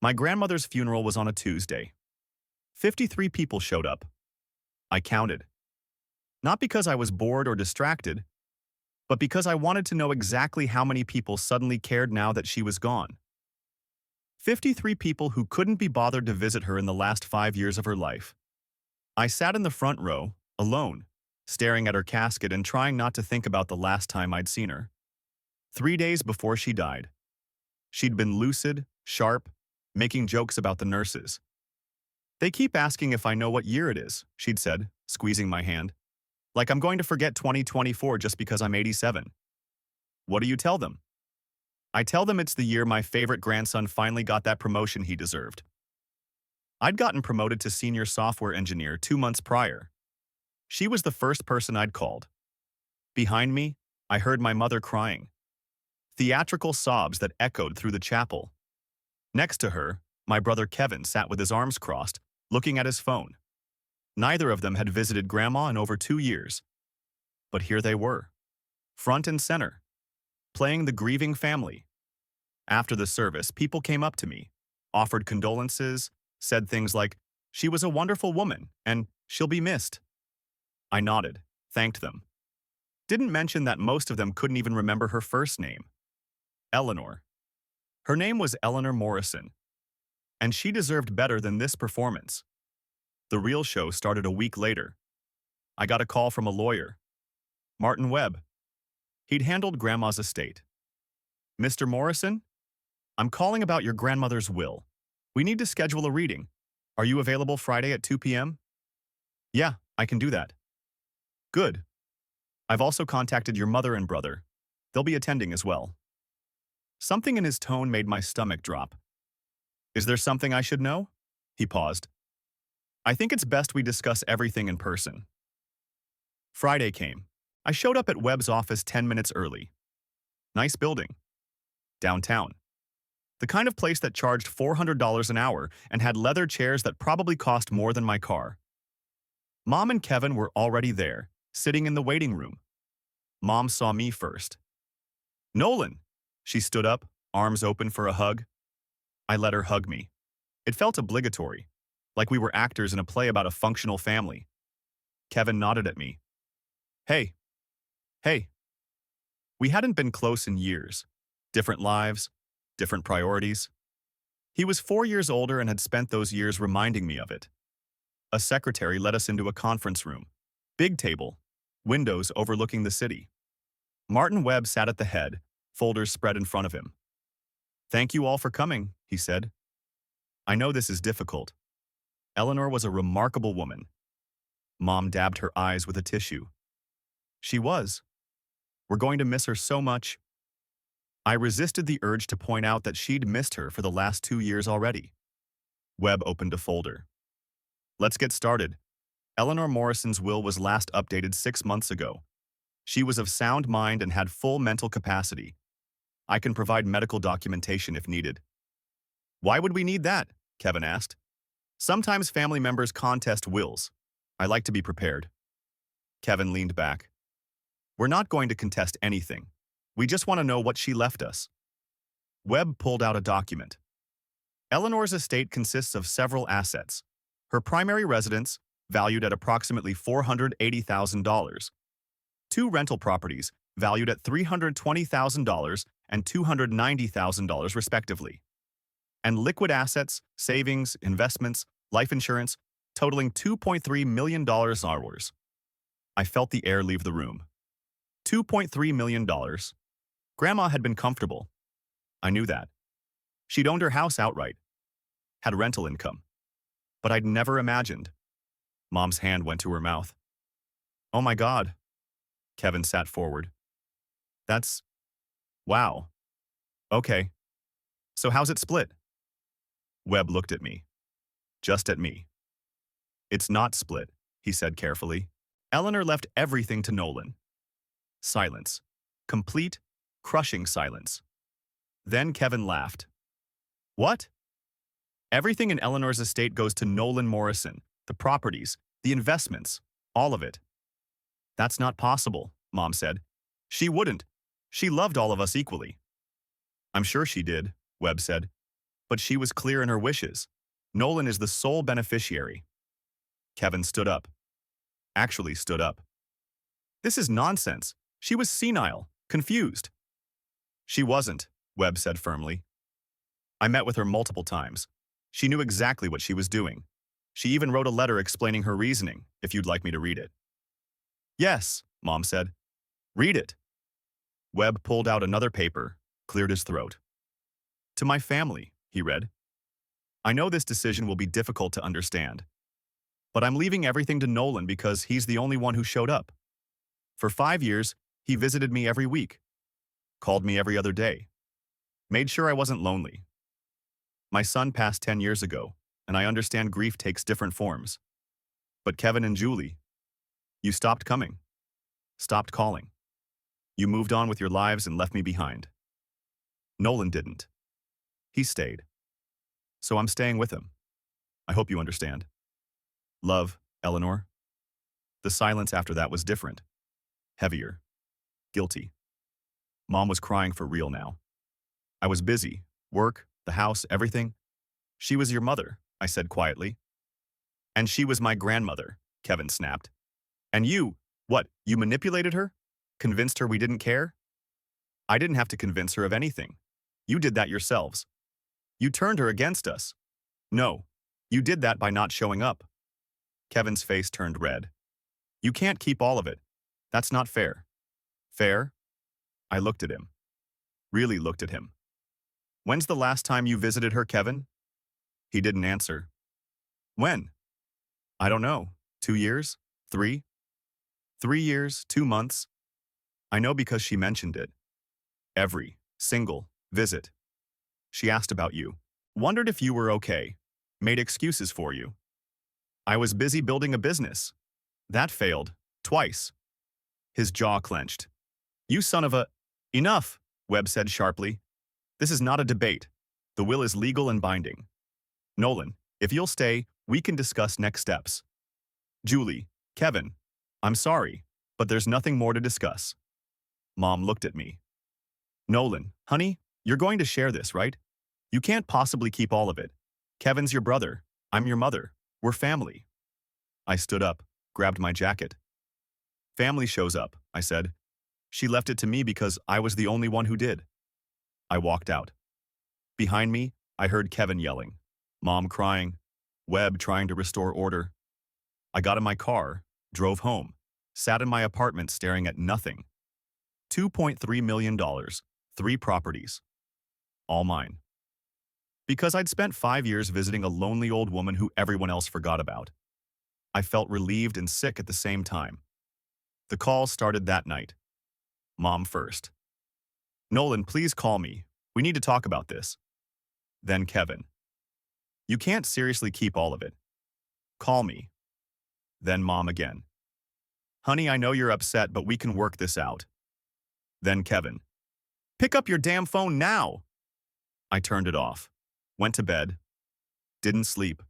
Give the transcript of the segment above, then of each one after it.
My grandmother's funeral was on a Tuesday. 53 people showed up. I counted. Not because I was bored or distracted, but because I wanted to know exactly how many people suddenly cared now that she was gone. 53 people who couldn't be bothered to visit her in the last 5 years of her life. I sat in the front row, alone, staring at her casket and trying not to think about the last time I'd seen her. 3 days before she died. She'd been lucid, sharp, making jokes about the nurses. "They keep asking if I know what year it is," she'd said, squeezing my hand. "Like I'm going to forget 2024 just because I'm 87. What do you tell them?" "I tell them it's the year my favorite grandson finally got that promotion he deserved." I'd gotten promoted to senior software engineer 2 months prior. She was the first person I'd called. Behind me, I heard my mother crying. Theatrical sobs that echoed through the chapel. Next to her, my brother Kevin sat with his arms crossed, looking at his phone. Neither of them had visited Grandma in over 2 years. But here they were, front and center, playing the grieving family. After the service, people came up to me, offered condolences, said things like, "She was a wonderful woman, and she'll be missed." I nodded, thanked them. Didn't mention that most of them couldn't even remember her first name. Eleanor. Her name was Eleanor Morrison, and she deserved better than this performance. The real show started a week later. I got a call from a lawyer, Martin Webb. He'd handled Grandma's estate. "Mr. Morrison, I'm calling about your grandmother's will. We need to schedule a reading. Are you available Friday at 2 p.m.? "Yeah, I can do that." "Good. I've also contacted your mother and brother. They'll be attending as well." Something in his tone made my stomach drop. "Is there something I should know?" He paused. "I think it's best we discuss everything in person." Friday came. I showed up at Webb's office 10 minutes early. Nice building. Downtown. The kind of place that charged $400 an hour and had leather chairs that probably cost more than my car. Mom and Kevin were already there, sitting in the waiting room. Mom saw me first. "Nolan!" She stood up, arms open for a hug. I let her hug me. It felt obligatory, like we were actors in a play about a functional family. Kevin nodded at me. "Hey. Hey." We hadn't been close in years. Different lives, different priorities. He was 4 years older and had spent those years reminding me of it. A secretary led us into a conference room. Big table, windows overlooking the city. Martin Webb sat at the head, folders spread in front of him. "Thank you all for coming," he said. "I know this is difficult. Eleanor was a remarkable woman." Mom dabbed her eyes with a tissue. "She was. We're going to miss her so much." I resisted the urge to point out that she'd missed her for the last 2 years already. Webb opened a folder. "Let's get started. Eleanor Morrison's will was last updated 6 months ago. She was of sound mind and had full mental capacity. I can provide medical documentation if needed." "Why would we need that?" Kevin asked. "Sometimes family members contest wills. I like to be prepared." Kevin leaned back. "We're not going to contest anything. We just want to know what she left us." Webb pulled out a document. Eleanor's estate consists of several assets. Her primary residence, valued at approximately $480,000. 2 rental properties, valued at $320,000 and $290,000 respectively. And liquid assets, savings, investments, life insurance, totaling $2.3 million. I felt the air leave the room. $2.3 million. Grandma had been comfortable. I knew that. She'd owned her house outright. Had rental income. But I'd never imagined. Mom's hand went to her mouth. "Oh my God." Kevin sat forward. "That's... wow. Okay. So how's it split?" Webb looked at me. Just at me. "It's not split," he said carefully. "Eleanor left everything to Nolan." Silence. Complete, crushing silence. Then Kevin laughed. "What?" "Everything in Eleanor's estate goes to Nolan Morrison. The properties, the investments, all of it." "That's not possible," Mom said. "She wouldn't. She loved all of us equally." "I'm sure she did," Webb said. But she was clear in her wishes. Nolan is the sole beneficiary. Kevin stood up. Actually stood up. This is nonsense. She was senile, confused. She wasn't, Webb said firmly. I met with her multiple times. She knew exactly what she was doing. She even wrote a letter explaining her reasoning, if you'd like me to read it. Yes, Mom said. Read it. Webb pulled out another paper, cleared his throat. To my family, he read. I know this decision will be difficult to understand, but I'm leaving everything to Nolan because he's the only one who showed up. For 5 years, he visited me every week, called me every other day, made sure I wasn't lonely. My son passed 10 years ago, and I understand grief takes different forms. But Kevin and Julie, you stopped coming, stopped calling. You moved on with your lives and left me behind. Nolan didn't. He stayed. So I'm staying with him. I hope you understand. Love, Eleanor. The silence after that was different. Heavier. Guilty. Mom was crying for real now. I was busy. Work, the house, everything. She was your mother, I said quietly. And she was my grandmother, Kevin snapped. And you, what, you manipulated her? Convinced her we didn't care? I didn't have to convince her of anything. You did that yourselves. You turned her against us. No, you did that by not showing up. Kevin's face turned red. You can't keep all of it. That's not fair. Fair? I looked at him. Really looked at him. When's the last time you visited her, Kevin? He didn't answer. When? I don't know. 2 years? 3? 3 years, 2 months? I know because she mentioned it. Every single visit. She asked about you. Wondered if you were okay. Made excuses for you. I was busy building a business. That failed. Twice. His jaw clenched. You son of a… Enough, Webb said sharply. This is not a debate. The will is legal and binding. Nolan, if you'll stay, we can discuss next steps. Julie, Kevin, I'm sorry, but there's nothing more to discuss. Mom looked at me. Nolan, honey, you're going to share this, right? You can't possibly keep all of it. Kevin's your brother. I'm your mother. We're family. I stood up, grabbed my jacket. Family shows up, I said. She left it to me because I was the only one who did. I walked out. Behind me, I heard Kevin yelling, Mom crying, Webb trying to restore order. I got in my car, drove home, sat in my apartment staring at nothing. $2.3 million, 3 properties. All mine. Because I'd spent 5 years visiting a lonely old woman who everyone else forgot about. I felt relieved and sick at the same time. The call started that night. Mom first. Nolan, please call me. We need to talk about this. Then Kevin. You can't seriously keep all of it. Call me. Then Mom again. Honey, I know you're upset, but we can work this out. Then Kevin. Pick up your damn phone now. I turned it off. Went to bed. Didn't sleep.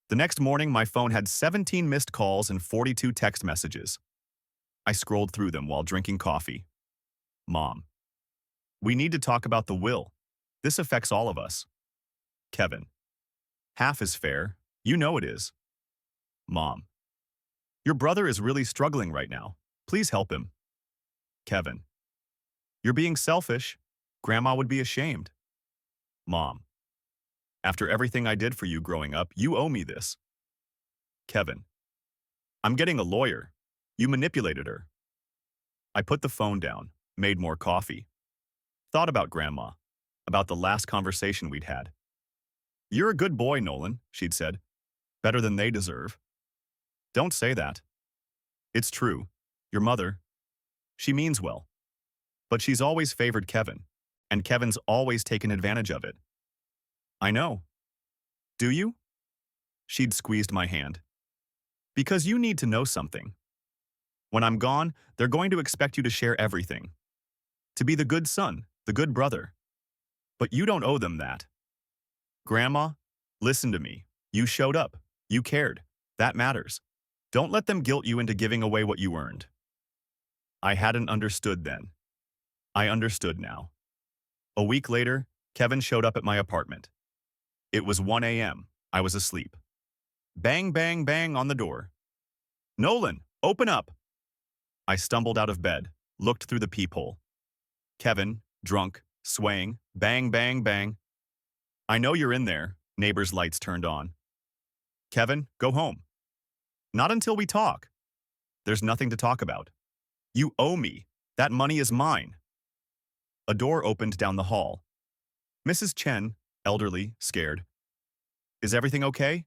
The next morning, my phone had 17 missed calls and 42 text messages. I scrolled through them while drinking coffee. Mom. We need to talk about the will. This affects all of us. Kevin. Half is fair. You know it is. Mom. Your brother is really struggling right now. Please help him. Kevin. You're being selfish. Grandma would be ashamed. Mom. After everything I did for you growing up, you owe me this. Kevin. I'm getting a lawyer. You manipulated her. I put the phone down, made more coffee. Thought about Grandma, about the last conversation we'd had. You're a good boy, Nolan, she'd said. Better than they deserve. Don't say that. It's true. Your mother, she means well. But she's always favored Kevin, and Kevin's always taken advantage of it. I know. Do you? She'd squeezed my hand. Because you need to know something. When I'm gone, they're going to expect you to share everything. To be the good son, the good brother. But you don't owe them that. Grandma, listen to me. You showed up. You cared. That matters. Don't let them guilt you into giving away what you earned. I hadn't understood then. I understood now. A week later, Kevin showed up at my apartment. It was 1 a.m. I was asleep. Bang, bang, bang on the door. Nolan, open up! I stumbled out of bed, looked through the peephole. Kevin, drunk, swaying, bang, bang, bang. I know you're in there, neighbor's lights turned on. Kevin, go home. Not until we talk. There's nothing to talk about. You owe me. That money is mine. A door opened down the hall. Mrs. Chen, elderly, scared. Is everything okay?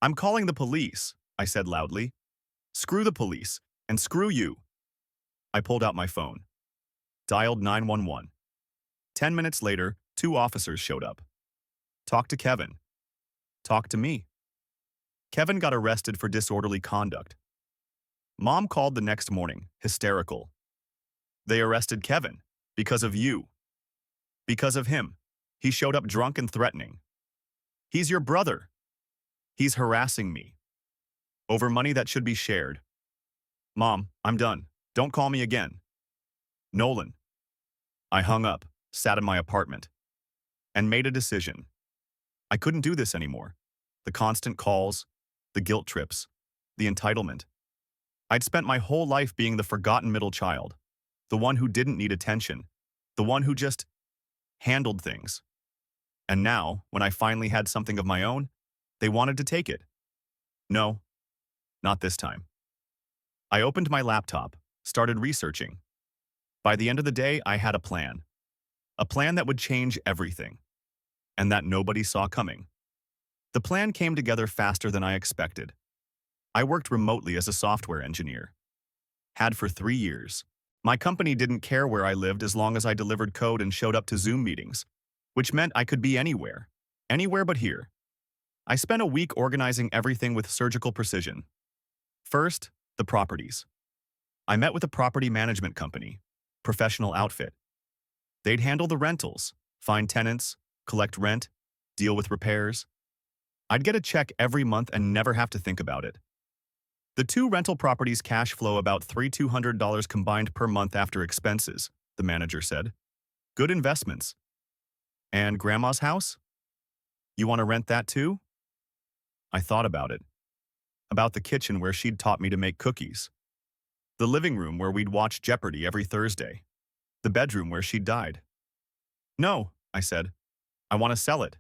I'm calling the police, I said loudly. Screw the police, and screw you. I pulled out my phone. Dialed 911. 10 minutes later, 2 officers showed up. Talk to Kevin. Talk to me. Kevin got arrested for disorderly conduct. Mom called the next morning, hysterical. They arrested Kevin because of you. Because of him. He showed up drunk and threatening. He's your brother. He's harassing me. Over money that should be shared. Mom, I'm done. Don't call me again. Nolan. I hung up, sat in my apartment, and made a decision. I couldn't do this anymore. The constant calls, the guilt trips, the entitlement. I'd spent my whole life being the forgotten middle child, the one who didn't need attention, the one who just handled things. And now, when I finally had something of my own, they wanted to take it. No, not this time. I opened my laptop, started researching. By the end of the day, I had a plan. A plan that would change everything, and that nobody saw coming. The plan came together faster than I expected. I worked remotely as a software engineer. Had for 3 years. My company didn't care where I lived as long as I delivered code and showed up to Zoom meetings, which meant I could be anywhere. Anywhere but here. I spent a week organizing everything with surgical precision. First, the properties. I met with a property management company, professional outfit. They'd handle the rentals, find tenants, collect rent, deal with repairs. I'd get a check every month and never have to think about it. The 2 rental properties cash flow about $3,200 combined per month after expenses, the manager said. Good investments. And Grandma's house? You want to rent that too? I thought about it. About the kitchen where she'd taught me to make cookies. The living room where we'd watch Jeopardy every Thursday. The bedroom where she'd died. No, I said. I want to sell it.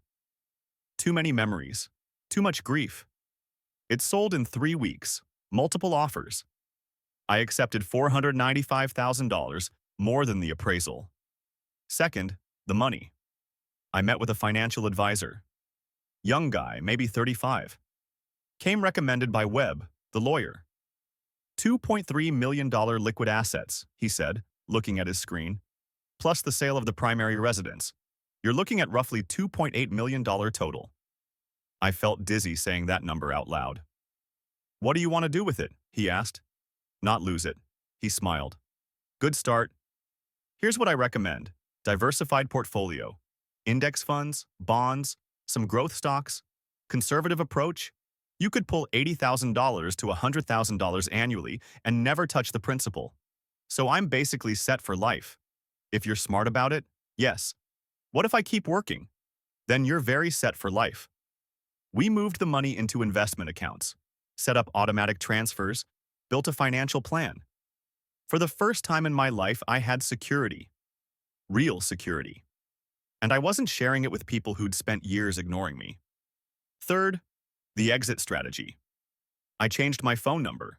Too many memories. Too much grief. It sold in 3 weeks. Multiple offers. I accepted $495,000, more than the appraisal. Second, the money. I met with a financial advisor. Young guy, maybe 35. Came recommended by Webb, the lawyer. $2.3 million liquid assets, he said, looking at his screen, plus the sale of the primary residence. You're looking at roughly $2.8 million total. I felt dizzy saying that number out loud. What do you want to do with it? He asked. Not lose it. He smiled. Good start. Here's what I recommend. Diversified portfolio. Index funds, bonds, some growth stocks, conservative approach. You could pull $80,000 to $100,000 annually and never touch the principal. So I'm basically set for life. If you're smart about it, yes. What if I keep working? Then you're very set for life. We moved the money into investment accounts, set up automatic transfers, built a financial plan. For the first time in my life, I had security. Real security. And I wasn't sharing it with people who'd spent years ignoring me. Third, the exit strategy. I changed my phone number.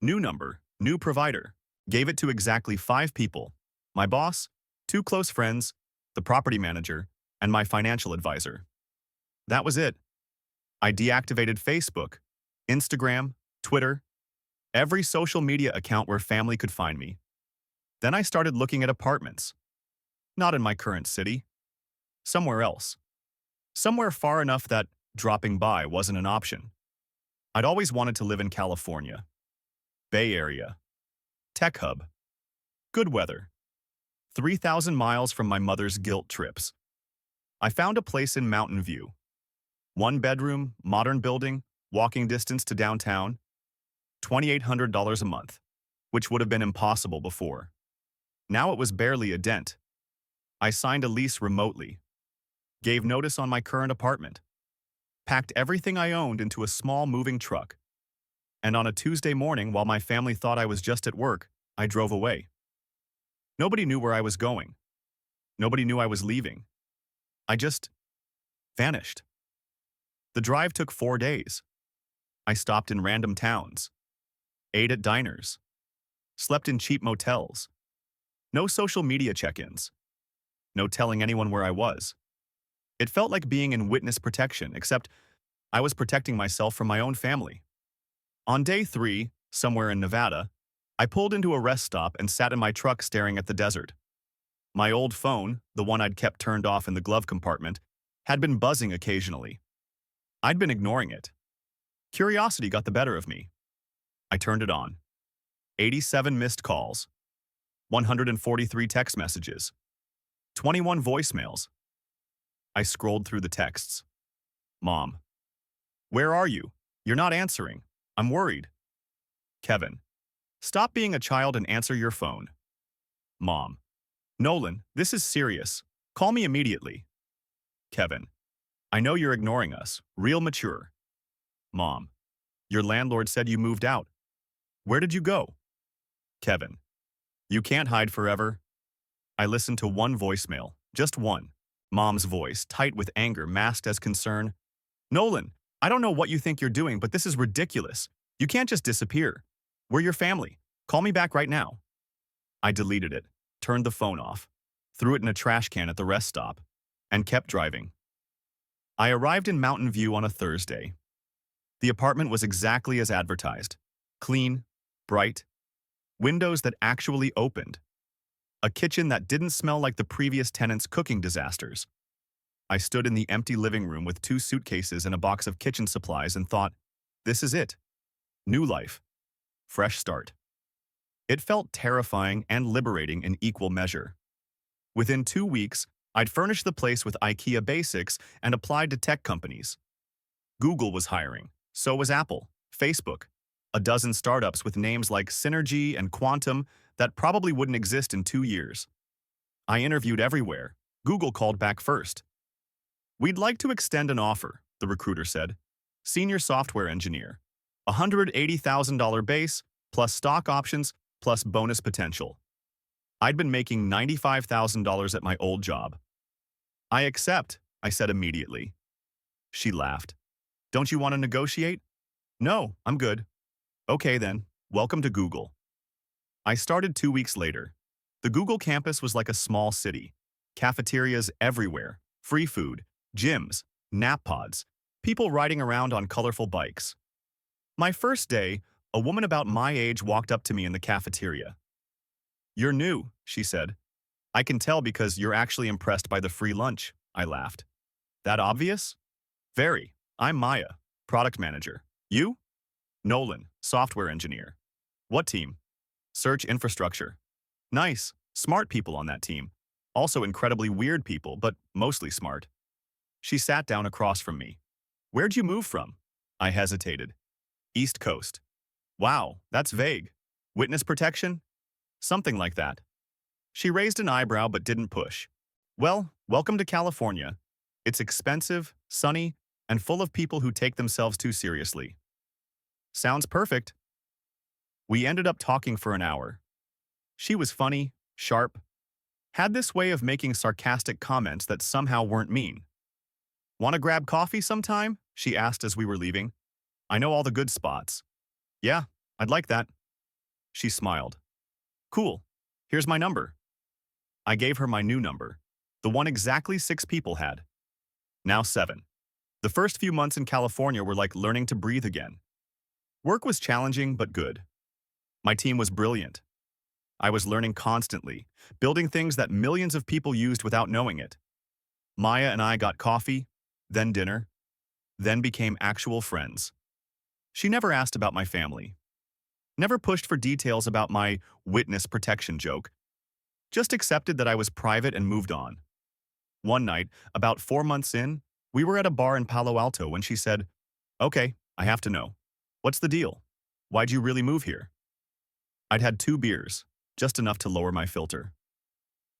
Number, new provider. Gave it to exactly 5 people. My boss, 2 close friends, the property manager, and my financial advisor. That was it. I deactivated Facebook, Instagram, Twitter, every social media account where family could find me. Then I started looking at apartments. Not in my current city. Somewhere else. Somewhere far enough that dropping by wasn't an option. I'd always wanted to live in California. Bay Area. Tech hub. Good weather. 3,000 miles from my mother's guilt trips. I found a place in Mountain View. 1 bedroom, modern building, walking distance to downtown. $2,800 a month, which would have been impossible before. Now it was barely a dent. I signed a lease remotely. gave notice on my current apartment, packed everything I owned into a small moving truck, and on a Tuesday morning, while my family thought I was just at work, I drove away. Nobody knew where I was going. Nobody knew I was leaving. I just vanished. The drive took 4 days. I stopped in random towns, ate at diners, slept in cheap motels. No social media check-ins. No telling anyone where I was. It felt like being in witness protection, except I was protecting myself from my own family. On day 3, somewhere in Nevada, I pulled into a rest stop and sat in my truck staring at the desert. My old phone, the one I'd kept turned off in the glove compartment, had been buzzing occasionally. I'd been ignoring it. Curiosity got the better of me. I turned it on. 87 missed calls, 143 text messages, 21 voicemails. I scrolled through the texts. Mom. Where are you? You're not answering. I'm worried. Kevin. Stop being a child and answer your phone. Mom. Nolan, this is serious. Call me immediately. Kevin. I know you're ignoring us. Real mature. Mom. Your landlord said you moved out. Where did you go? Kevin. You can't hide forever. I listened to one voicemail, just one. Mom's voice, tight with anger masked as concern. Nolan, I don't know what you think you're doing, but this is ridiculous. You can't just disappear. We're your family. Call me back right now. I deleted it, turned the phone off, threw it in a trash can at the rest stop, and kept driving. I arrived in Mountain View on a Thursday. The apartment was exactly as advertised. Clean, bright, windows that actually opened, a kitchen that didn't smell like the previous tenant's cooking disasters. I stood in the empty living room with 2 suitcases and a box of kitchen supplies and thought, this is it. New life. Fresh start. It felt terrifying and liberating in equal measure. Within 2 weeks, I'd furnished the place with IKEA basics and applied to tech companies. Google was hiring. So was Apple, Facebook, a dozen startups with names like Synergy and Quantum that probably wouldn't exist in 2 years. I interviewed everywhere. Google called back first. We'd like to extend an offer, the recruiter said. Senior software engineer. $180,000 base, plus stock options, plus bonus potential. I'd been making $95,000 at my old job. I accept, I said immediately. She laughed. Don't you want to negotiate? No, I'm good. Okay then, welcome to Google. I started 2 weeks later. The Google campus was like a small city. Cafeterias everywhere, free food, gyms, nap pods, people riding around on colorful bikes. My first day, a woman about my age walked up to me in the cafeteria. You're new, she said. I can tell because you're actually impressed by the free lunch, I laughed. That obvious? Very. I'm Maya, product manager. You? Nolan, software engineer. What team? Search infrastructure. Nice, smart people on that team. Also incredibly weird people, but mostly smart. She sat down across from me. Where'd you move from? I hesitated. East Coast. Wow, that's vague. Witness protection? Something like that. She raised an eyebrow but didn't push. Well, welcome to California. It's expensive, sunny, and full of people who take themselves too seriously. Sounds perfect. We ended up talking for an hour. She was funny, sharp, had this way of making sarcastic comments that somehow weren't mean. Want to grab coffee sometime? She asked as we were leaving. I know all the good spots. Yeah, I'd like that. She smiled. Cool. Here's my number. I gave her my new number, the one exactly 6 people had. Now 7. The first few months in California were like learning to breathe again. Work was challenging but good. My team was brilliant. I was learning constantly, building things that millions of people used without knowing it. Maya and I got coffee, then dinner, then became actual friends. She never asked about my family. Never pushed for details about my witness protection joke. Just accepted that I was private and moved on. One night, about 4 months in, we were at a bar in Palo Alto when she said, Okay, I have to know. What's the deal? Why'd you really move here? I'd had 2 beers, just enough to lower my filter.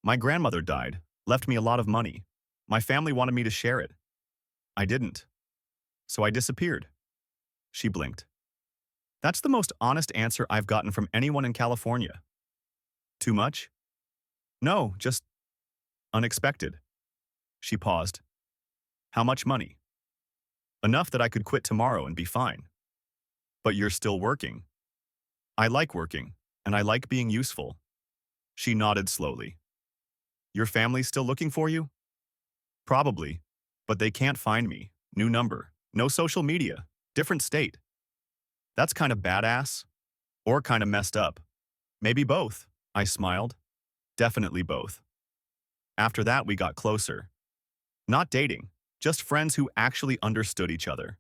My grandmother died, left me a lot of money. My family wanted me to share it. I didn't. So I disappeared. She blinked. That's the most honest answer I've gotten from anyone in California. Too much? No, just unexpected. She paused. How much money? Enough that I could quit tomorrow and be fine. But you're still working. I like working, and I like being useful. She nodded slowly. Your family's still looking for you? Probably, but they can't find me. New number, no social media, different state. That's kind of badass, or kind of messed up. Maybe both, I smiled. Definitely both. After that, we got closer. Not dating, just friends who actually understood each other.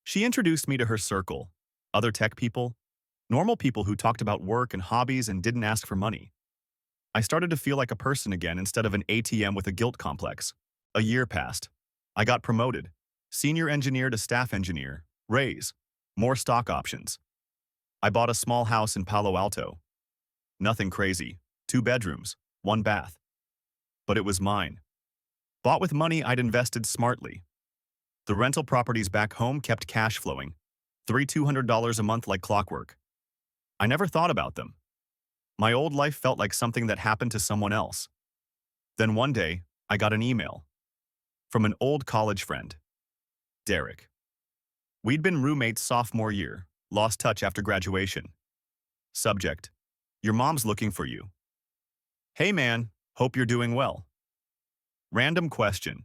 She introduced me to her circle, other tech people, normal people who talked about work and hobbies and didn't ask for money. I started to feel like a person again instead of an ATM with a guilt complex. A year passed. I got promoted. Senior engineer to staff engineer. Raise. More stock options. I bought a small house in Palo Alto. Nothing crazy. 2 bedrooms, 1 bath. But it was mine. Bought with money I'd invested smartly. The rental properties back home kept cash flowing. $200 a month like clockwork. I never thought about them. My old life felt like something that happened to someone else. Then one day, I got an email. From an old college friend. Derek. We'd been roommates sophomore year, lost touch after graduation. Subject. Your mom's looking for you. Hey man, hope you're doing well. Random question.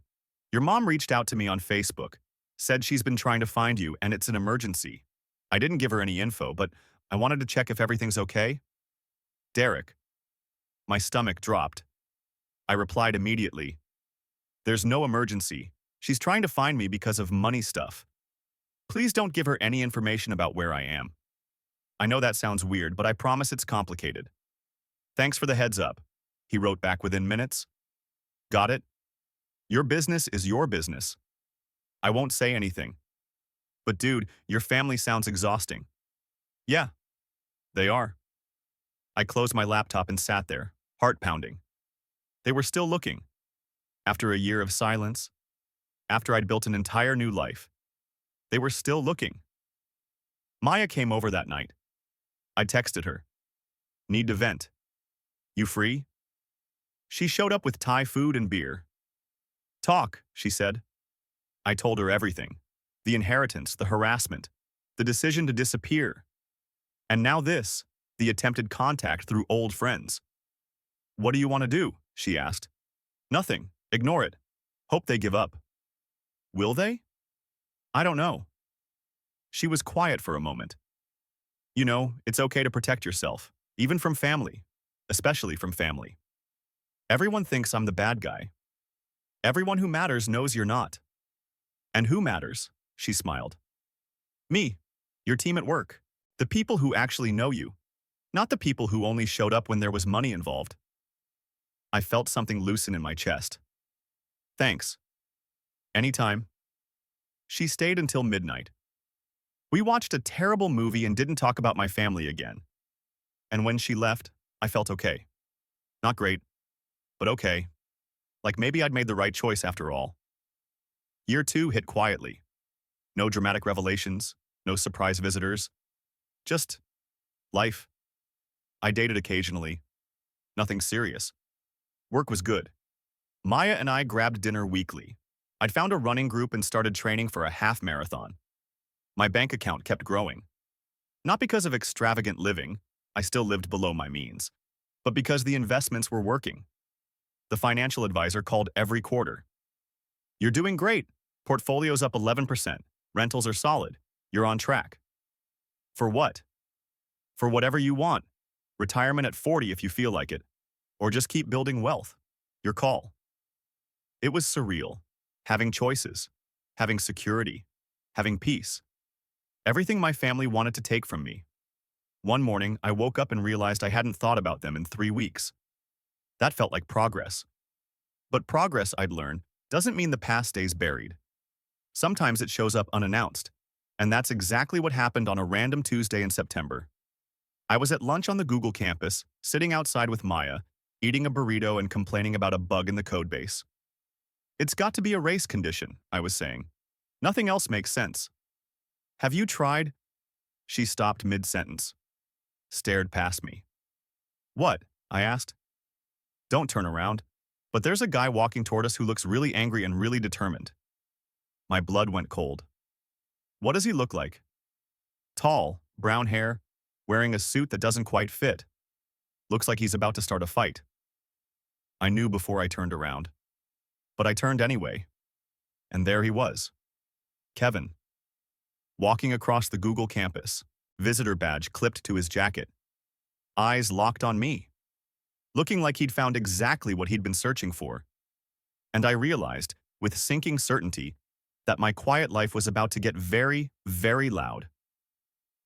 Your mom reached out to me on Facebook, said she's been trying to find you and it's an emergency. I didn't give her any info, but I wanted to check if everything's okay. Derek. My stomach dropped. I replied immediately. There's no emergency. She's trying to find me because of money stuff. Please don't give her any information about where I am. I know that sounds weird, but I promise it's complicated. Thanks for the heads up, he wrote back within minutes. Got it? Your business is your business. I won't say anything. But dude, your family sounds exhausting. Yeah, they are. I closed my laptop and sat there, heart pounding. They were still looking. After a year of silence, after I'd built an entire new life, they were still looking. Maya came over that night. I texted her. Need to vent. You free? She showed up with Thai food and beer. Talk, she said. I told her everything. The inheritance, the harassment, the decision to disappear. And now this, the attempted contact through old friends. What do you want to do? She asked. Nothing. Ignore it. Hope they give up. Will they? I don't know. She was quiet for a moment. You know, it's okay to protect yourself, even from family, especially from family. Everyone thinks I'm the bad guy. Everyone who matters knows you're not. And who matters? She smiled. Me, your team at work, the people who actually know you, not the people who only showed up when there was money involved. I felt something loosen in my chest. Thanks. Anytime. She stayed until midnight. We watched a terrible movie and didn't talk about my family again. And when she left, I felt okay. Not great, but okay. Like maybe I'd made the right choice after all. Year 2 hit quietly. No dramatic revelations, no surprise visitors. Just life. I dated occasionally. Nothing serious. Work was good. Maya and I grabbed dinner weekly. I'd found a running group and started training for a half marathon. My bank account kept growing. Not because of extravagant living, I still lived below my means, but because the investments were working. The financial advisor called every quarter. You're doing great. Portfolio's up 11%. Rentals are solid. You're on track. For what? For whatever you want. Retirement at 40 if you feel like it. Or just keep building wealth. Your call. It was surreal. Having choices. Having security. Having peace. Everything my family wanted to take from me. One morning, I woke up and realized I hadn't thought about them in 3 weeks. That felt like progress. But progress, I'd learned, doesn't mean the past stays buried. Sometimes it shows up unannounced. And that's exactly what happened on a random Tuesday in September. I was at lunch on the Google campus, sitting outside with Maya, eating a burrito and complaining about a bug in the codebase. It's got to be a race condition, I was saying. Nothing else makes sense. Have you tried? She stopped mid-sentence, stared past me. What? I asked. Don't turn around. But there's a guy walking toward us who looks really angry and really determined. My blood went cold. What does he look like? Tall, brown hair, wearing a suit that doesn't quite fit. Looks like he's about to start a fight. I knew before I turned around. But I turned anyway. And there he was. Kevin. Walking across the Google campus, visitor badge clipped to his jacket. Eyes locked on me. Looking like he'd found exactly what he'd been searching for. And I realized, with sinking certainty, that my quiet life was about to get very, very loud.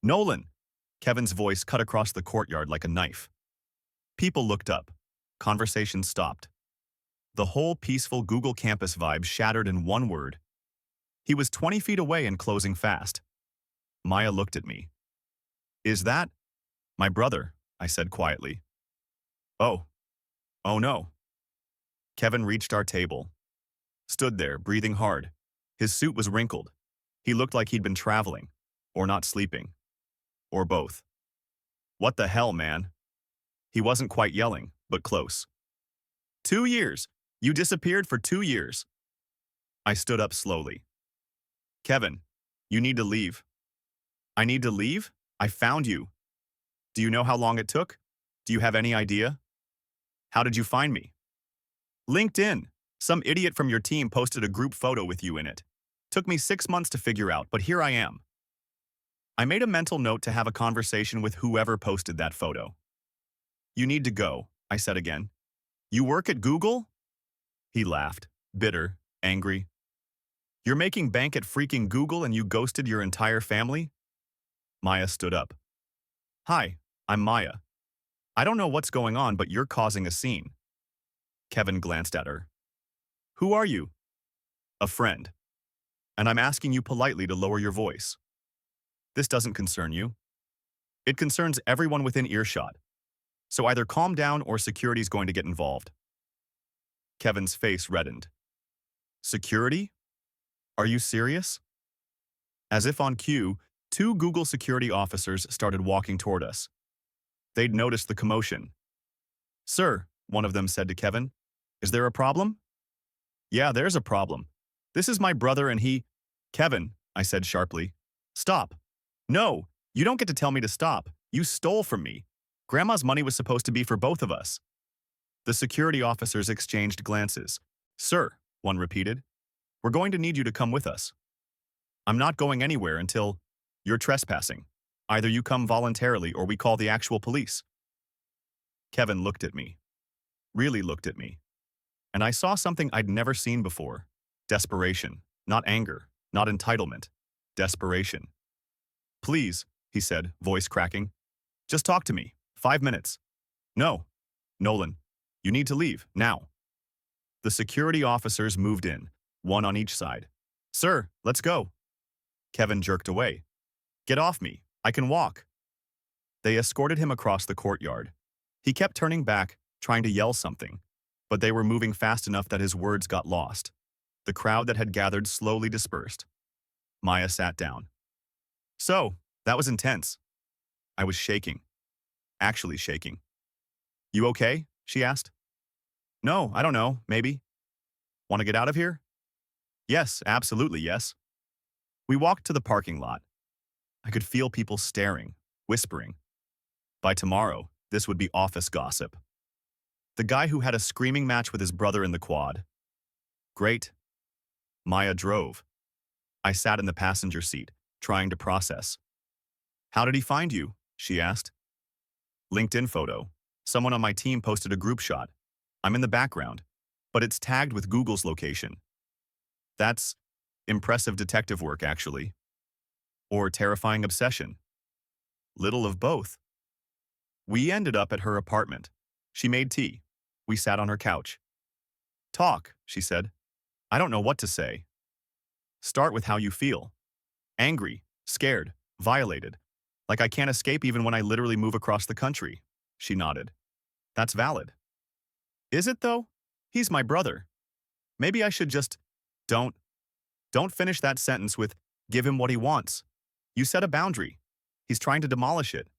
Nolan! Kevin's voice cut across the courtyard like a knife. People looked up. Conversation stopped. The whole peaceful Google campus vibe shattered in one word. He was 20 feet away and closing fast. Maya looked at me. Is that? My brother, I said quietly. Oh. Oh no. Kevin reached our table. Stood there, breathing hard. His suit was wrinkled. He looked like he'd been traveling, or not sleeping, or both. What the hell, man? He wasn't quite yelling, but close. 2 years! You disappeared for 2 years. I stood up slowly. Kevin, you need to leave. I need to leave? I found you. Do you know how long it took? Do you have any idea? How did you find me? LinkedIn. Some idiot from your team posted a group photo with you in it. Took me 6 months to figure out, but here I am. I made a mental note to have a conversation with whoever posted that photo. You need to go, I said again. You work at Google? He laughed, bitter, angry. You're making bank at freaking Google and you ghosted your entire family? Maya stood up. Hi, I'm Maya. I don't know what's going on, but you're causing a scene. Kevin glanced at her. Who are you? A friend. And I'm asking you politely to lower your voice. This doesn't concern you. It concerns everyone within earshot. So either calm down or security's going to get involved. Kevin's face reddened. Security? Are you serious? As if on cue, 2 Google security officers started walking toward us. They'd noticed the commotion. Sir, one of them said to Kevin, is there a problem? Yeah, there's a problem. This is my brother and he… Kevin, I said sharply. Stop. No, you don't get to tell me to stop. You stole from me. Grandma's money was supposed to be for both of us. The security officers exchanged glances. Sir, one repeated, we're going to need you to come with us. I'm not going anywhere until… You're trespassing. Either you come voluntarily or we call the actual police. Kevin looked at me. Really looked at me. And I saw something I'd never seen before. Desperation. Not anger. Not entitlement. Desperation. Please, he said, voice cracking. Just talk to me. 5 minutes. No. Nolan, you need to leave, now. The security officers moved in, one on each side. Sir, let's go. Kevin jerked away. Get off me. I can walk. They escorted him across the courtyard. He kept turning back, trying to yell something, but they were moving fast enough that his words got lost. The crowd that had gathered slowly dispersed. Maya sat down. So, that was intense. I was shaking. Actually shaking. You okay? She asked. No, I don't know, maybe. Want to get out of here? Yes, absolutely yes. We walked to the parking lot. I could feel people staring, whispering. By tomorrow, this would be office gossip. The guy who had a screaming match with his brother in the quad. Great. Maya drove. I sat in the passenger seat, trying to process. How did he find you? She asked. LinkedIn photo. Someone on my team posted a group shot. I'm in the background, but it's tagged with Google's location. That's impressive detective work, actually. Or terrifying obsession. Little of both. We ended up at her apartment. She made tea. We sat on her couch. Talk, she said. I don't know what to say. Start with how you feel. Angry, scared, violated. Like I can't escape even when I literally move across the country. She nodded. That's valid. Is it though? He's my brother. Maybe I should just don't don't finish that sentence with give him what he wants. You set a boundary. He's trying to demolish it.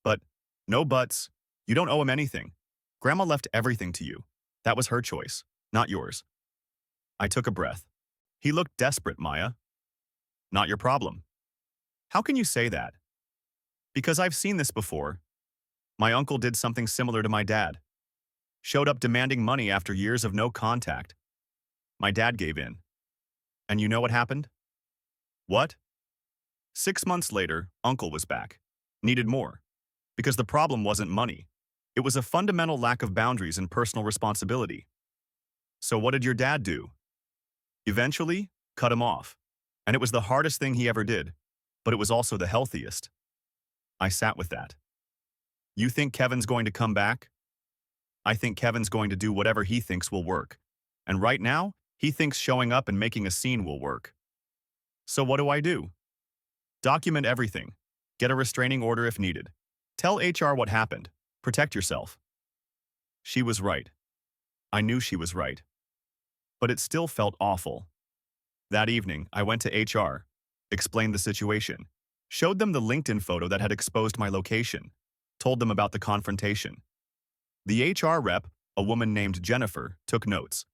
But no buts. You don't owe him anything. Grandma left everything to you. That was her choice, not yours. I took a breath. He looked desperate, Maya. Not your problem. How can you say that? Because I've seen this before. My uncle did something similar to my dad. Showed up demanding money after years of no contact. My dad gave in. And you know what happened? What? 6 months later, Uncle was back. Needed more. Because the problem wasn't money. It was a fundamental lack of boundaries and personal responsibility. So what did your dad do? Eventually, cut him off. And it was the hardest thing he ever did, but it was also the healthiest. I sat with that. You think Kevin's going to come back? I think Kevin's going to do whatever he thinks will work. And right now, he thinks showing up and making a scene will work. So what do? Document everything. Get a restraining order if needed. Tell HR what happened. Protect yourself. She was right. I knew she was right. But it still felt awful. That evening, I went to HR, explained the situation, showed them the LinkedIn photo that had exposed my location, told them about the confrontation. The HR rep, a woman named Jennifer, took notes.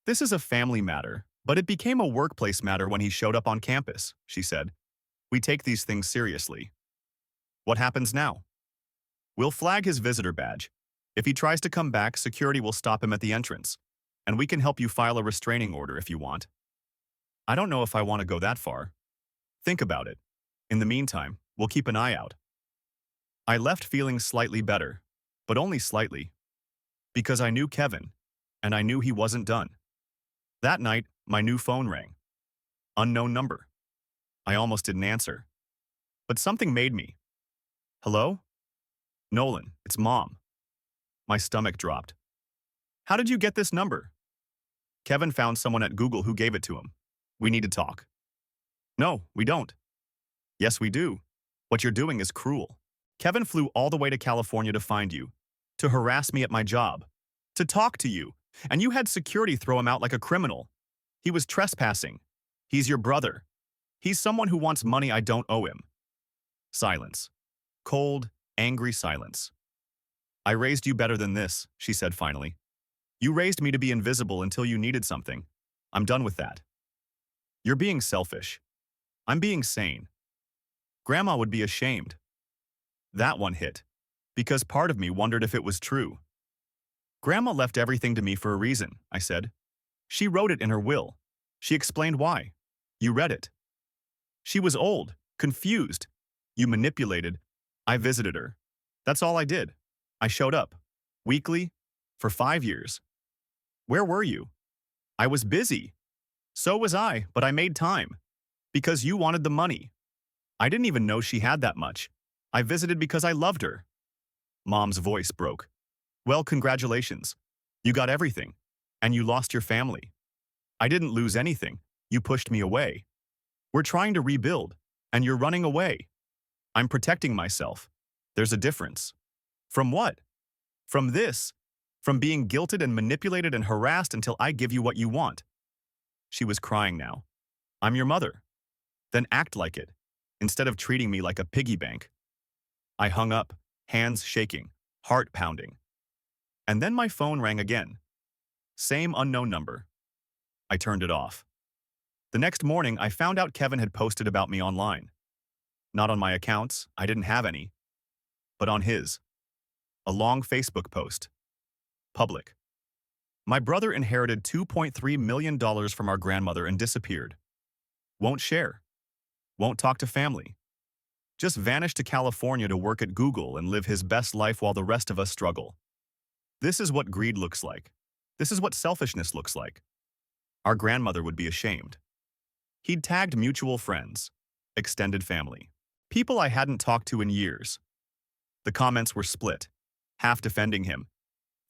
This is a family matter, but it became a workplace matter when he showed up on campus, she said. We take these things seriously. What happens now? We'll flag his visitor badge. If he tries to come back, security will stop him at the entrance, and we can help you file a restraining order if you want. I don't know if I want to go that far. Think about it. In the meantime, we'll keep an eye out. I left feeling slightly better, but only slightly. Because I knew Kevin, and I knew he wasn't done. That night, my new phone rang. Unknown number. I almost didn't answer. But something made me. Hello? Nolan, it's Mom. My stomach dropped. How did you get this number? Kevin found someone at Google who gave it to him. We need to talk. No, we don't. Yes, we do. What you're doing is cruel. Kevin flew all the way to California to find you, to harass me at my job, to talk to you, and you had security throw him out like a criminal. He was trespassing. He's your brother. He's someone who wants money I don't owe him. Silence. Cold, angry silence. I raised you better than this, she said finally. You raised me to be invisible until you needed something. I'm done with that. You're being selfish. I'm being sane. Grandma would be ashamed. That one hit, because part of me wondered if it was true. Grandma left everything to me for a reason, I said. She wrote it in her will. She explained why. You read it. She was old, confused. You manipulated. I visited her. That's all I did. I showed up. Weekly. For 5 years. Where were you? I was busy. So was I, but I made time. Because you wanted the money. I didn't even know she had that much. I visited because I loved her. Mom's voice broke. Well, congratulations. You got everything. And you lost your family. I didn't lose anything. You pushed me away. We're trying to rebuild, and you're running away. I'm protecting myself. There's a difference. From what? From this. From being guilted and manipulated and harassed until I give you what you want. She was crying now. I'm your mother. Then act like it, instead of treating me like a piggy bank. I hung up, hands shaking, heart pounding. And then my phone rang again. Same unknown number. I turned it off. The next morning, I found out Kevin had posted about me online. Not on my accounts, I didn't have any. But on his. A long Facebook post. Public. My brother inherited $2.3 million from our grandmother and disappeared. Won't share. Won't talk to family. Just vanished to California to work at Google and live his best life while the rest of us struggle. This is what greed looks like. This is what selfishness looks like. Our grandmother would be ashamed. He'd tagged mutual friends, extended family, people I hadn't talked to in years. The comments were split, half defending him.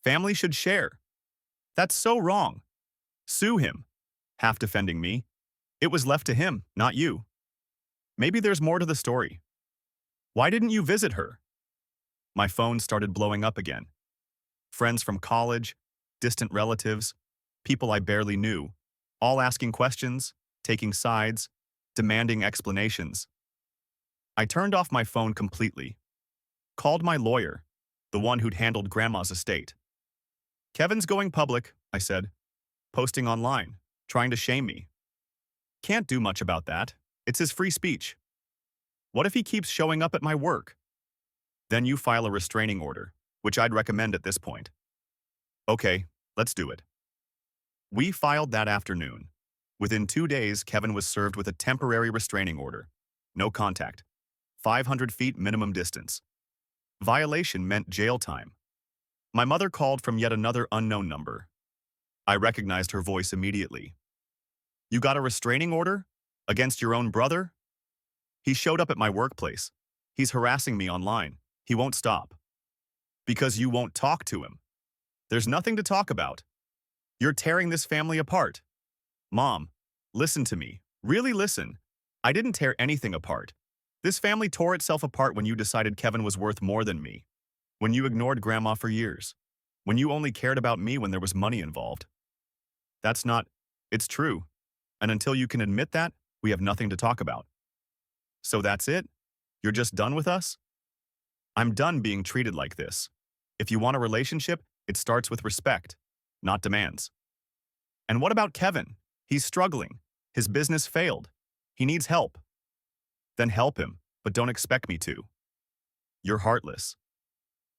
Family should share. That's so wrong. Sue him. Half defending me. It was left to him, not you. Maybe there's more to the story. Why didn't you visit her? My phone started blowing up again. Friends from college, distant relatives, people I barely knew, all asking questions, taking sides, demanding explanations. I turned off my phone completely, called my lawyer, the one who'd handled Grandma's estate. Kevin's going public, I said, posting online, trying to shame me. Can't do much about that. It's his free speech. What if he keeps showing up at my work? Then you file a restraining order, which I'd recommend at this point. Okay, let's do it. We filed that afternoon. Within 2 days, Kevin was served with a temporary restraining order. No contact. 500 feet minimum distance. Violation meant jail time. My mother called from yet another unknown number. I recognized her voice immediately. You got a restraining order? Against your own brother? He showed up at my workplace. He's harassing me online. He won't stop. Because you won't talk to him. There's nothing to talk about. You're tearing this family apart. Mom, listen to me. Really listen. I didn't tear anything apart. This family tore itself apart when you decided Kevin was worth more than me. When you ignored Grandma for years. When you only cared about me when there was money involved. It's true. And until you can admit that, we have nothing to talk about. So that's it? You're just done with us? I'm done being treated like this. If you want a relationship, it starts with respect, not demands. And what about Kevin? He's struggling. His business failed. He needs help. Then help him, but don't expect me to. You're heartless.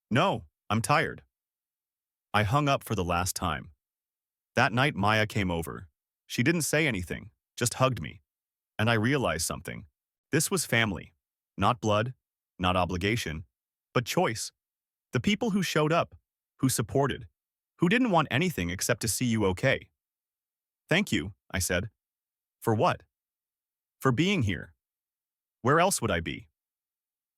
No, I'm tired. I hung up for the last time. That night Maya came over. She didn't say anything, just hugged me. And I realized something. This was family. Not blood, not obligation, but choice. The people who showed up, who supported, who didn't want anything except to see you okay. Thank you, I said. For what? For being here. Where else would I be?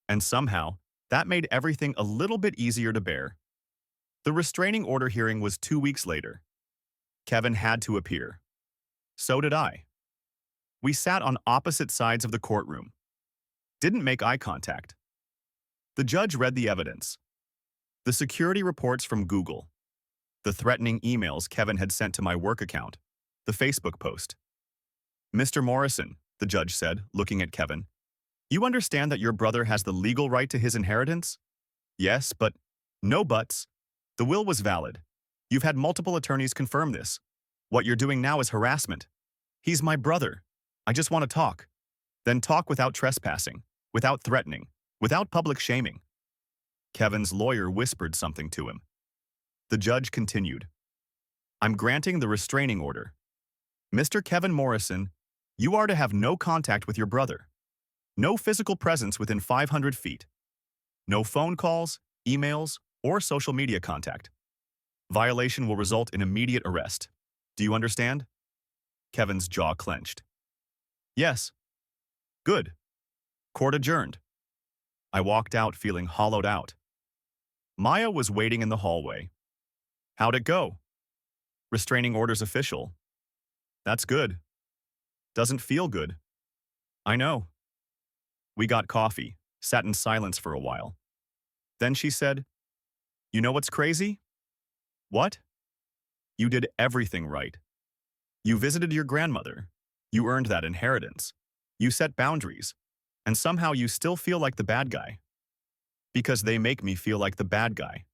And somehow, that made everything a little bit easier to bear. The restraining order hearing was 2 weeks later. Kevin had to appear. So did I. We sat on opposite sides of the courtroom. Didn't make eye contact. The judge read the evidence. The security reports from Google. The threatening emails Kevin had sent to my work account. The Facebook post. Mr. Morrison, the judge said, looking at Kevin, you understand that your brother has the legal right to his inheritance? Yes, but no buts. The will was valid. You've had multiple attorneys confirm this. What you're doing now is harassment. He's my brother. I just want to talk. Then talk without trespassing, without threatening, without public shaming. Kevin's lawyer whispered something to him. The judge continued. I'm granting the restraining order. Mr. Kevin Morrison, you are to have no contact with your brother. No physical presence within 500 feet. No phone calls, emails, or social media contact. Violation will result in immediate arrest. Do you understand? Kevin's jaw clenched. Yes. Good. Court adjourned. I walked out feeling hollowed out. Maya was waiting in the hallway. How'd it go? Restraining order's official. That's good. Doesn't feel good. I know. We got coffee, sat in silence for a while. Then she said, you know what's crazy? What? You did everything right. You visited your grandmother. You earned that inheritance. You set boundaries. And somehow you still feel like the bad guy. Because they make me feel like the bad guy.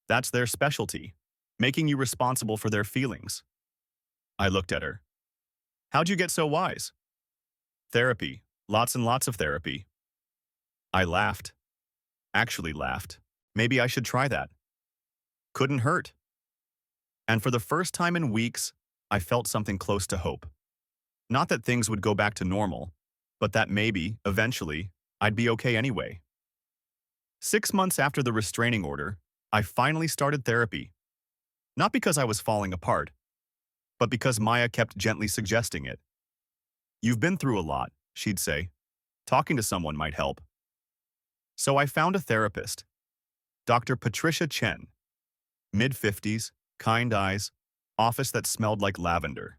That's their specialty, making you responsible for their feelings. I looked at her. How'd you get so wise? Therapy. Lots and lots of therapy. I laughed. Actually laughed. Maybe I should try that. Couldn't hurt. And for the first time in weeks, I felt something close to hope. Not that things would go back to normal, but that maybe, eventually, I'd be okay anyway. 6 months after the restraining order, I finally started therapy. Not because I was falling apart, but because Maya kept gently suggesting it. You've been through a lot, she'd say. Talking to someone might help. So I found a therapist, Dr. Patricia Chen. Mid-50s, kind eyes, office that smelled like lavender.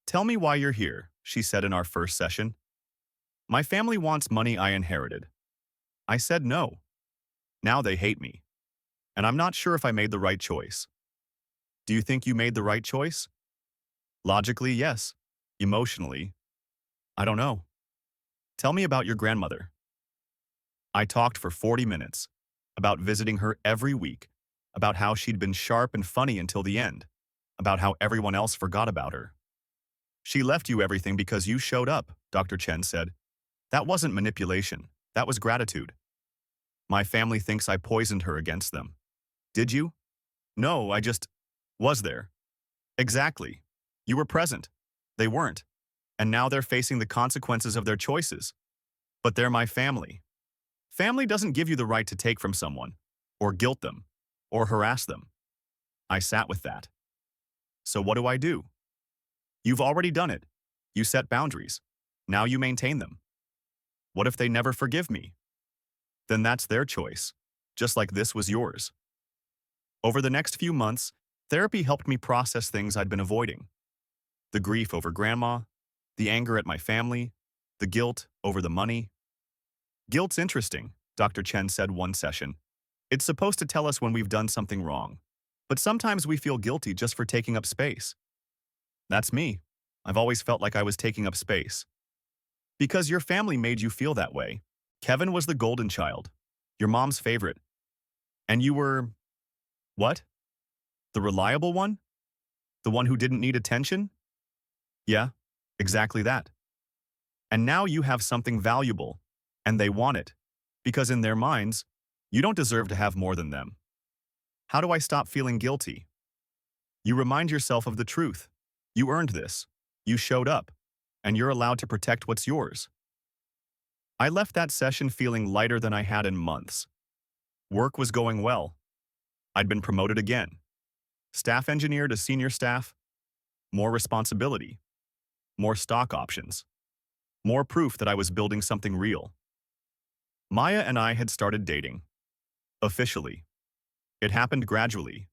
Tell me why you're here, she said in our first session. My family wants money I inherited. I said no. Now they hate me. And I'm not sure if I made the right choice. Do you think you made the right choice? Logically, yes. Emotionally, I don't know. Tell me about your grandmother. I talked for 40 minutes about visiting her every week, about how she'd been sharp and funny until the end, about how everyone else forgot about her. She left you everything because you showed up, Dr. Chen said. That wasn't manipulation. That was gratitude. My family thinks I poisoned her against them. Did you? No, I just was there. Exactly. You were present. They weren't. And now they're facing the consequences of their choices. But they're my family. Family doesn't give you the right to take from someone, or guilt them, or harass them. I sat with that. So what do I do? You've already done it. You set boundaries. Now you maintain them. What if they never forgive me? Then that's their choice, just like this was yours. Over the next few months, therapy helped me process things I'd been avoiding. The grief over grandma, the anger at my family, the guilt over the money. Guilt's interesting, Dr. Chen said one session. It's supposed to tell us when we've done something wrong, but sometimes we feel guilty just for taking up space. That's me. I've always felt like I was taking up space. Because your family made you feel that way. Kevin was the golden child, your mom's favorite. And you were… what? The reliable one? The one who didn't need attention? Yeah, exactly that. And now you have something valuable, and they want it, because in their minds, you don't deserve to have more than them. How do I stop feeling guilty? You remind yourself of the truth. You earned this. You showed up, and you're allowed to protect what's yours. I left that session feeling lighter than I had in months. Work was going well. I'd been promoted again. Staff engineer to senior staff. More responsibility. More stock options. More proof that I was building something real. Maya and I had started dating. Officially. It happened gradually.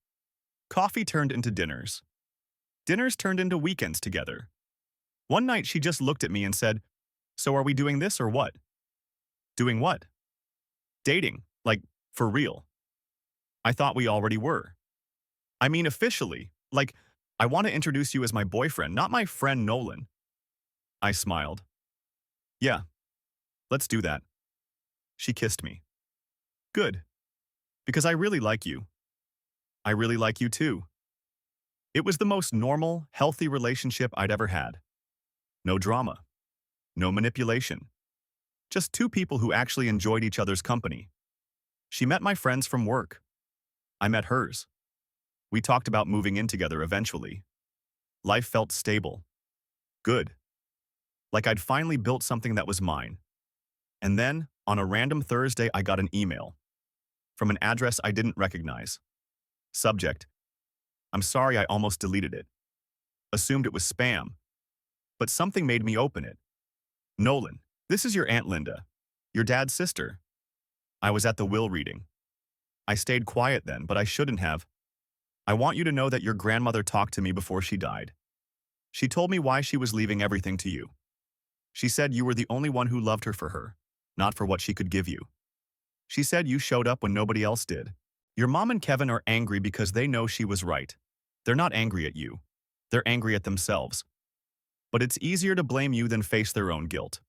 Coffee turned into dinners. Dinners turned into weekends together. One night she just looked at me and said, "So are we doing this or what?" Doing what? Dating, like, for real. I thought we already were. I mean officially, like, I want to introduce you as my boyfriend, not my friend Nolan. I smiled. Yeah, let's do that. She kissed me. Good. Because I really like you. I really like you too. It was the most normal, healthy relationship I'd ever had. No drama. No manipulation. Just two people who actually enjoyed each other's company. She met my friends from work. I met hers. We talked about moving in together eventually. Life felt stable. Good. Like I'd finally built something that was mine. And then, on a random Thursday, I got an email. From an address I didn't recognize. Subject: I'm sorry, I almost deleted it. Assumed it was spam. But something made me open it. Nolan, this is your Aunt Linda. Your dad's sister. I was at the will reading. I stayed quiet then, but I shouldn't have. I want you to know that your grandmother talked to me before she died. She told me why she was leaving everything to you. She said you were the only one who loved her for her, not for what she could give you. She said you showed up when nobody else did. Your mom and Kevin are angry because they know she was right. They're not angry at you. They're angry at themselves. But it's easier to blame you than face their own guilt.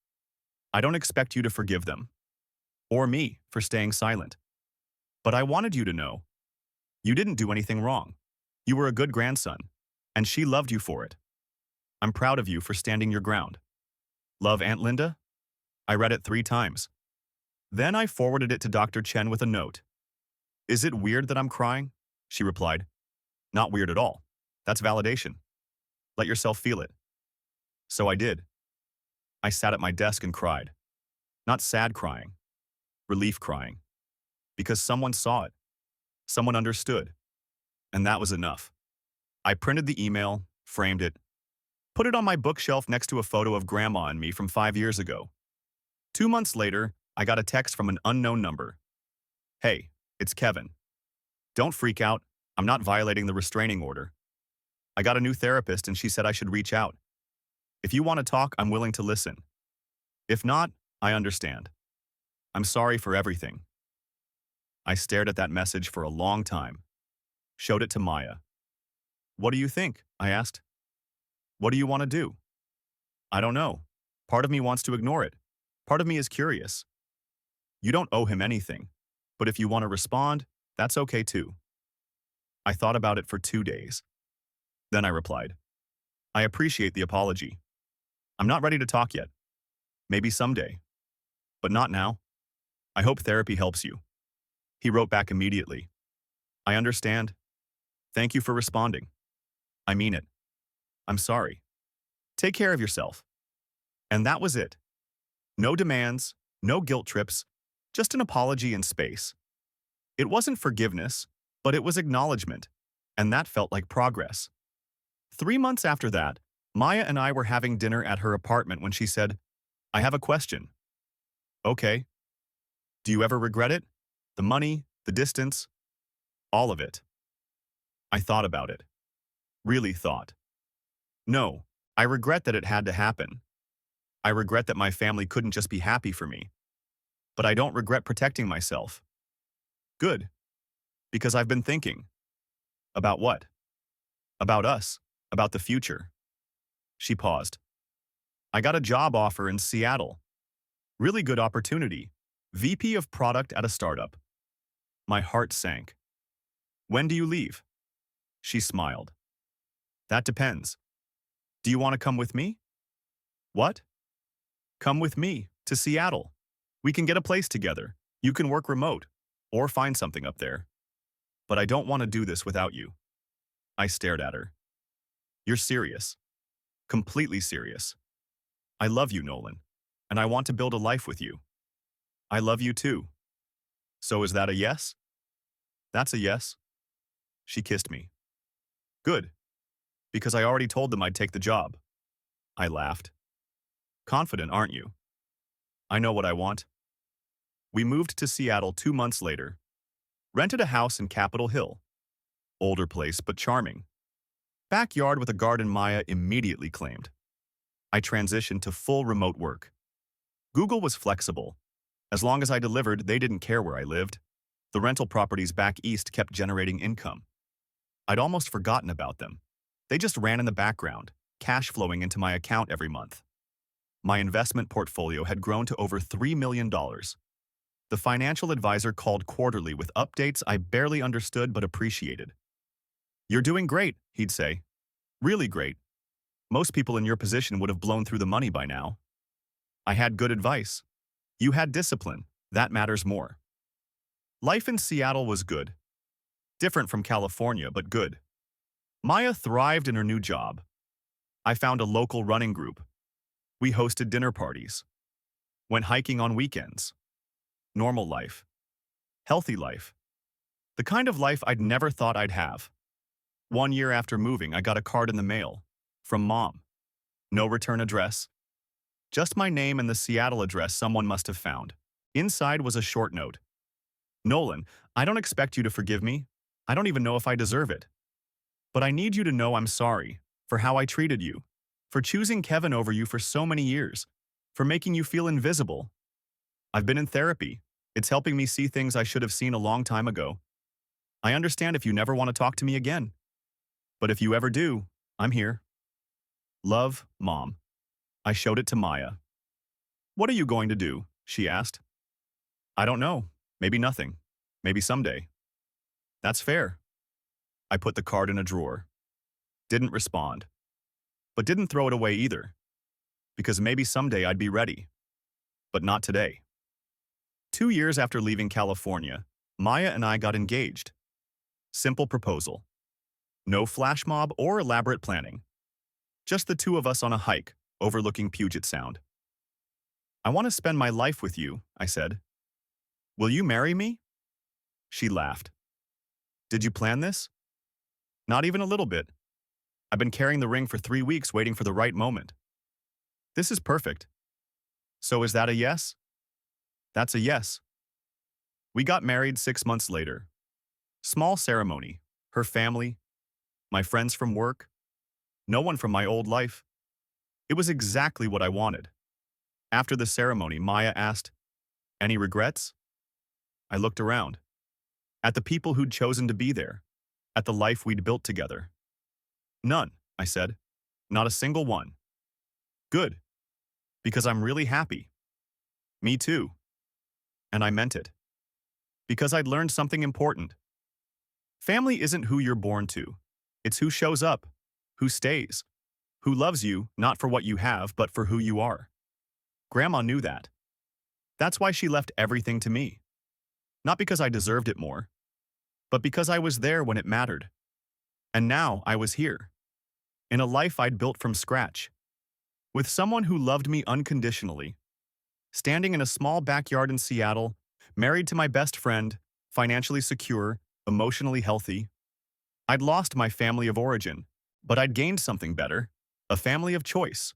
I don't expect you to forgive them. Or me for staying silent. But I wanted you to know. You didn't do anything wrong. You were a good grandson. And she loved you for it. I'm proud of you for standing your ground. Love, Aunt Linda? I read it 3 times. Then I forwarded it to Dr. Chen with a note. Is it weird that I'm crying? She replied. Not weird at all. That's validation. Let yourself feel it. So I did. I sat at my desk and cried. Not sad crying. Relief crying. Because someone saw it. Someone understood. And that was enough. I printed the email, framed it, put it on my bookshelf next to a photo of Grandma and me from 5 years ago. 2 months later, I got a text from an unknown number. Hey, it's Kevin. Don't freak out. I'm not violating the restraining order. I got a new therapist and she said I should reach out. If you want to talk, I'm willing to listen. If not, I understand. I'm sorry for everything. I stared at that message for a long time. Showed it to Maya. What do you think? I asked. What do you want to do? I don't know. Part of me wants to ignore it. Part of me is curious. You don't owe him anything. But if you want to respond, that's okay too. I thought about it for 2 days. Then I replied, I appreciate the apology. I'm not ready to talk yet. Maybe someday. But not now. I hope therapy helps you. He wrote back immediately. I understand. Thank you for responding. I mean it. I'm sorry. Take care of yourself. And that was it. No demands, no guilt trips, just an apology and space. It wasn't forgiveness, but it was acknowledgement, and that felt like progress. 3 months after that, Maya and I were having dinner at her apartment when she said, I have a question. Okay. Do you ever regret it? The money, the distance, all of it. I thought about it. Really thought. No, I regret that it had to happen. I regret that my family couldn't just be happy for me. But I don't regret protecting myself. Good. Because I've been thinking. About what? About us. About the future. She paused. I got a job offer in Seattle. Really good opportunity. VP of product at a startup. My heart sank. When do you leave? She smiled. That depends. Do you want to come with me? What? Come with me to Seattle. We can get a place together. You can work remote or find something up there. But I don't want to do this without you. I stared at her. You're serious. Completely serious. I love you, Nolan, and I want to build a life with you. I love you too. So is that a yes? That's a yes. She kissed me. Good. Because I already told them I'd take the job. I laughed. Confident, aren't you? I know what I want. We moved to Seattle 2 months later. Rented a house in Capitol Hill. Older place, but charming. Backyard with a garden Maya immediately claimed. I transitioned to full remote work. Google was flexible. As long as I delivered, they didn't care where I lived. The rental properties back east kept generating income. I'd almost forgotten about them. They just ran in the background, cash flowing into my account every month. My investment portfolio had grown to over $3 million. The financial advisor called quarterly with updates I barely understood but appreciated. You're doing great, he'd say. Really great. Most people in your position would have blown through the money by now. I had good advice. You had discipline. That matters more. Life in Seattle was good. Different from California, but good. Maya thrived in her new job. I found a local running group. We hosted dinner parties. Went hiking on weekends. Normal life. Healthy life. The kind of life I'd never thought I'd have. 1 year after moving, I got a card in the mail. From Mom. No return address. Just my name and the Seattle address someone must have found. Inside was a short note. Nolan, I don't expect you to forgive me. I don't even know if I deserve it. But I need you to know I'm sorry for how I treated you, for choosing Kevin over you for so many years, for making you feel invisible. I've been in therapy. It's helping me see things I should have seen a long time ago. I understand if you never want to talk to me again. But if you ever do, I'm here. Love, Mom. I showed it to Maya. What are you going to do? She asked. I don't know. Maybe nothing. Maybe someday. That's fair. I put the card in a drawer. Didn't respond. But didn't throw it away either. Because maybe someday I'd be ready. But not today. 2 years after leaving California, Maya and I got engaged. Simple proposal. No flash mob or elaborate planning. Just the two of us on a hike, overlooking Puget Sound. I want to spend my life with you, I said. Will you marry me? She laughed. Did you plan this? Not even a little bit. I've been carrying the ring for 3 weeks waiting for the right moment. This is perfect. So is that a yes? That's a yes. We got married 6 months later. Small ceremony, her family, my friends from work, no one from my old life. It was exactly what I wanted. After the ceremony, Maya asked, Any regrets? I looked around. At the people who'd chosen to be there. At the life we'd built together. None, I said. Not a single one. Good, because I'm really happy. Me too. And I meant it. Because I'd learned something important. Family isn't who you're born to. It's who shows up, who stays, who loves you not for what you have, but for who you are. Grandma knew that. That's why she left everything to me. Not because I deserved it more, but because I was there when it mattered. And now I was here, in a life I'd built from scratch, with someone who loved me unconditionally, standing in a small backyard in Seattle, married to my best friend, financially secure, emotionally healthy. I'd lost my family of origin, but I'd gained something better, a family of choice.